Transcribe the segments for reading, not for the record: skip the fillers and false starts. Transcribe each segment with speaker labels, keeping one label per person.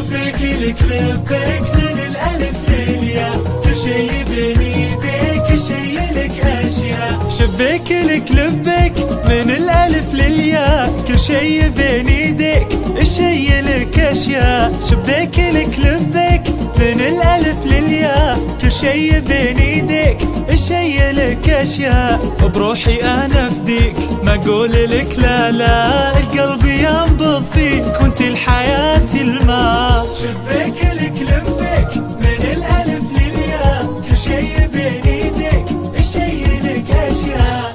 Speaker 1: شبيك لك لبيك من الألف للياء، كل شي بين ايديك كل شي لك أشياء.
Speaker 2: شبيك لك لبيك من الألف للياء، كل شي بين ايديك الشي لك أشياء. شبيك لك لبيك من الألف للياء، كل شي بين ايديك الشي لك أشياء. بروحي أنا أفديك ما أقول لك لا لا، القلب ينبض فيك وانت الحياة الماء.
Speaker 1: شبيك لك لبيك من الألف للياء، كل شي بين ايديك الشي لك أشياء.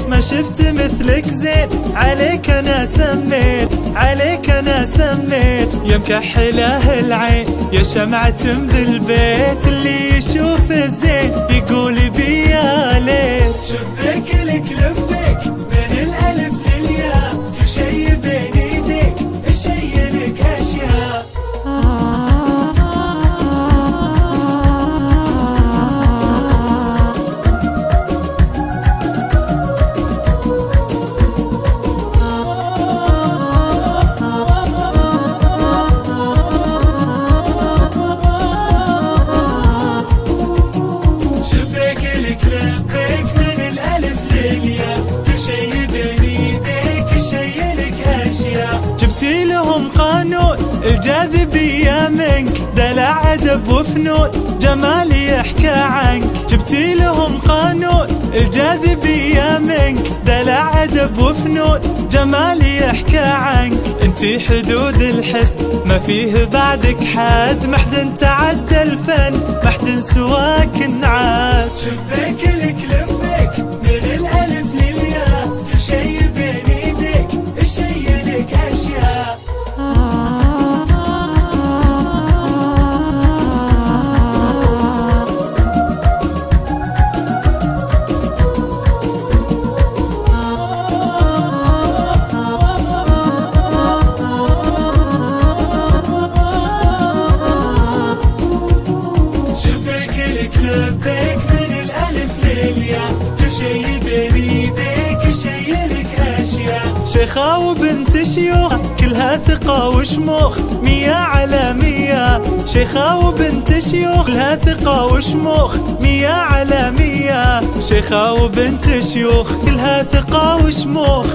Speaker 2: ما شفت مثلك زين، عليك انا سميت، عليك انا سميت. يا مكحله العين يا شمعة بالبيت، اللي يشوف الزين يقول بي يا ليت.
Speaker 1: شبيك لك لبيك من الألف للياء، كل شي بين ايديك الشي لك أشياء.
Speaker 2: جبتي لهم قانون الجاذبية منك، دلع أدب وفنون جمال يحكى عنك. جبتي لهم قانون الجاذبية منك، دلع أدب وفنون جمال يحكى عنك. انتي حدود الحسن ما فيه بعدك حد، ما حد تعدى الفن ما حد سواك نعاد.
Speaker 1: شبيك لك لبيك من الألف للياء، كل شي بين ايديك الشي لك أشياء. لبيك من الألف للياء، كل شي بين ايديك الشي لك أشياء.
Speaker 2: شيخة وبنت شيوخ كلها ثقة وشموخ، 100 على 100. شيخة وبنت شيوخ كلها ثقة وشموخ، 100 على 100. شيخة وبنت شيوخ كلها ثقة وشموخ،